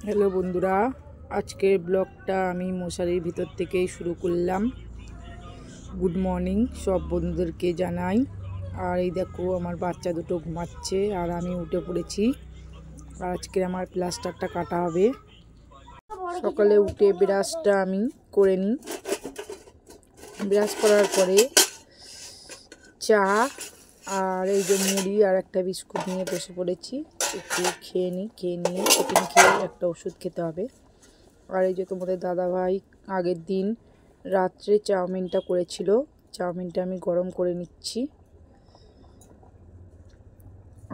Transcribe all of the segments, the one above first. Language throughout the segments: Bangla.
হ্যালো বন্ধুরা, আজকের ব্লগটা আমি মশারির ভিতর থেকেই শুরু করলাম। গুড মর্নিং সব বন্ধুদেরকে জানাই। আর এই দেখো আমার বাচ্চা দুটো ঘুমাচ্ছে আর আমি উঠে পড়েছি। আর আজকে আমার প্লাস্টারটা কাটা হবে। সকালে উঠে ব্রাশটা আমি করে নিই। ব্রাশ করার পরে চা আর এই যে মুড়ি আর একটা বিস্কুট নিয়ে বসে পড়েছি। একটু খেয়ে নিই, খেয়ে নিয়ে টিফিন খেয়ে একটা ওষুধ খেতে হবে। আর এই যে তোমাদের দাদাভাই আগের দিন রাত্রে চাউমিনটা করেছিল, চাউমিনটা আমি গরম করে নিচ্ছি।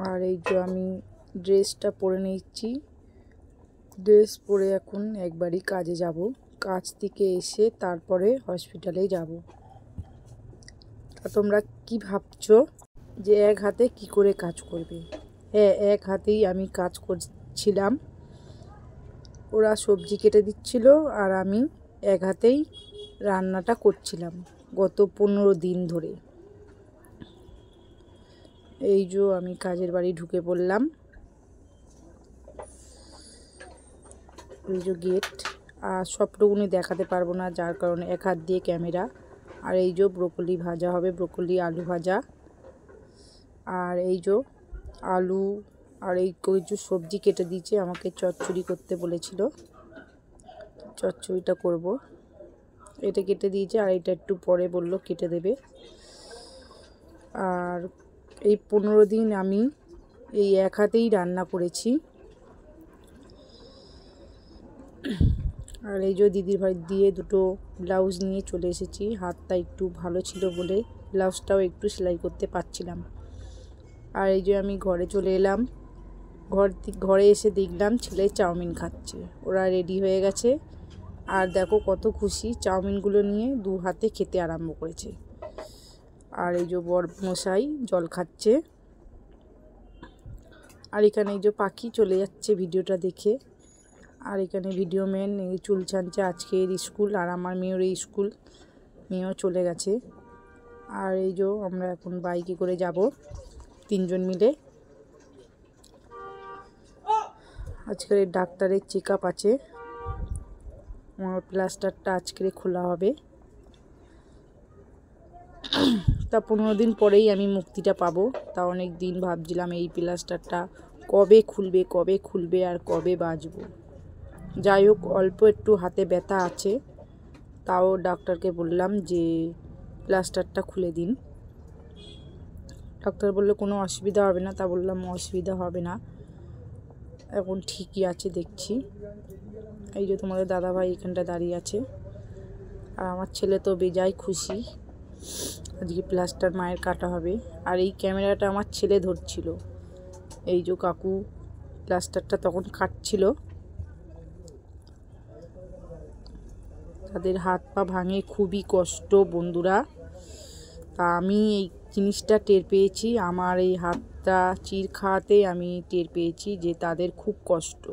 আর এই যে আমি ড্রেসটা পরে নিচ্ছি। ড্রেস পরে এখন একবারই কাজে যাব। কাজ থেকে এসে তারপরে হসপিটালে যাব। তা তোমরা কি ভাবছো যে এক হাতে কি করে কাজ করবে? হ্যাঁ, এক হাতেই আমি কাজ করছিলাম। ওরা সবজি কেটে দিচ্ছিল আর আমি এক হাতেই রান্নাটা করছিলাম গত 15 দিন ধরে। এই যে আমি কাজের বাড়ি ঢুকে পড়লাম। এই যে গেট। আর সবটুকুনি দেখাতে পারবো না, যার কারণে এক হাত দিয়ে ক্যামেরা। আর এই যে ব্রোকলি ভাজা হবে, ব্রোকলি আলু ভাজা। আর এই যে আলু আর এই কিছু সবজি কেটে দিয়েছে, আমাকে চচ্চড়ি করতে বলেছিল, চচ্চড়িটা করব। এটা কেটে দিয়েছে আর এটা একটু পরে বললো কেটে দেবে। আর এই 15 দিন আমি এই এক হাতেই রান্না করেছি। আর এই যে দিদির বাড়ি দিয়ে দুটো ব্লাউজ নিয়ে চলে এসেছি। হাতটা একটু ভালো ছিল বলে ব্লাউজটাও একটু সেলাই করতে পারছিলাম। আর এই যে আমি ঘরে চলে এলাম। ঘরে এসে দেখলাম ছেলে চাউমিন খাচ্ছে। ওরা রেডি হয়ে গেছে আর দেখো কত খুশি, চাউমিনগুলো নিয়ে দু হাতে খেতে আরম্ভ করেছে। আর এই যে বর মশাই জল খাচ্ছে। আর এখানে এই যে পাখি চলে যাচ্ছে ভিডিওটা দেখে। আর এখানে ভিডিও ম্যান এই চুল ছানছে, আজকের স্কুল আর আমার মেয়ের স্কুল, মেয়েও চলে গেছে। আর এই যে আমরা এখন বাইকে করে যাব 3 জন মিলে। আজকের ডাক্তারের চেক আপ আছে, আমার প্লাস্টারটা আজকে খোলা হবে। তা 15 দিন পরেই আমি মুক্তিটা পাবো। তা অনেক দিন ভাবছিলাম এই প্লাস্টারটা কবে খুলবে আর কবে বাঁচবো। যাই হোক, অল্প একটু হাতে ব্যথা আছে, তাও ডাক্তারকে বললাম যে প্লাস্টারটা খুলে দিন। ডাক্তার বললো কোনো অসুবিধা হবে না। তা বললাম অসুবিধা হবে না, এখন ঠিকই আছে দেখছি। এই যে তোমাদের দাদাভাই এখানটা দাঁড়িয়ে আছে। আর আমার ছেলে তো বেজায় খুশি, আজকে প্লাস্টার মায়ের কাটা হবে। আর এই ক্যামেরাটা আমার ছেলে ধরছিল। এই যে কাকু প্লাস্টারটা তখন কাটছিল। তাদের হাত পা ভাঙে, খুবই কষ্ট বন্ধুরা। তা আমি এই জিনিসটা টের পেয়েছি, আমার এই হাতটা চির খাওয়াতে আমি টের পেয়েছি যে তাদের খুব কষ্ট।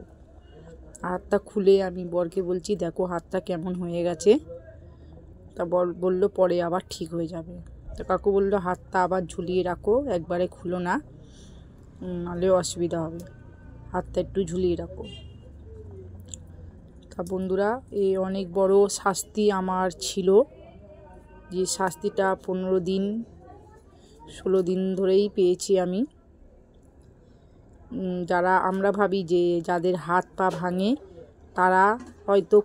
হাতটা খুলে আমি বরকে বলছি দেখো হাতটা কেমন হয়ে গেছে। তা বর বললো পরে আবার ঠিক হয়ে যাবে। তো কাকু বললো হাতটা আবার ঝুলিয়ে রাখো, একবারে খুলো না, নাহলে অসুবিধা হবে, হাতটা একটু ঝুলিয়ে রাখো। তা বন্ধুরা, এই অনেক বড় শাস্তি আমার ছিল, যে শাস্তিটা 15 দিন 16 দিন ধরেই পেয়েছি আমি। যারা আমরা ভাবি যে যাদের হাত পা ভাঙে তারা হয়তো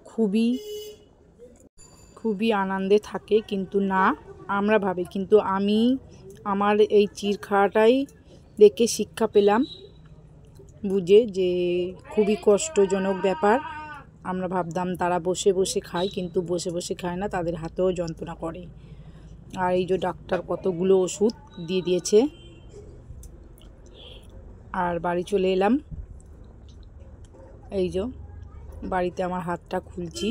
খুবই আনন্দে থাকে, কিন্তু না, আমরা ভাবি। কিন্তু আমি আমার এই চির খাওয়াটাই দেখে শিক্ষা পেলাম, বুঝে যে খুবই কষ্টজনক ব্যাপার। আমরা ভাবতাম তারা বসে বসে খায়, কিন্তু বসে বসে খায় না, তাদের হাতেও যন্ত্রণা করে। আর এই যে ডাক্তার কতগুলো ওষুধ দিয়ে দিয়েছে। আর বাড়ি চলে এলাম। এই যে বাড়িতে আমার হাতটা খুলছি।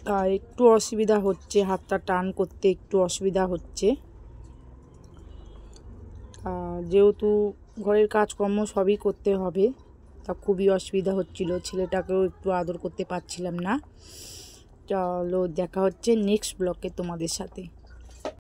তা একটু অসুবিধা হচ্ছে, হাতটা টান করতে একটু অসুবিধা হচ্ছে। যেহেতু ঘরের কাজকর্ম সবই করতে হবে, তা খুবই অসুবিধা হচ্ছিল। ছেলেটাকেও একটু আদর করতে পারছিলাম না। চলো দেখা হচ্ছে নেক্সট ব্লগে তোমাদের সাথে।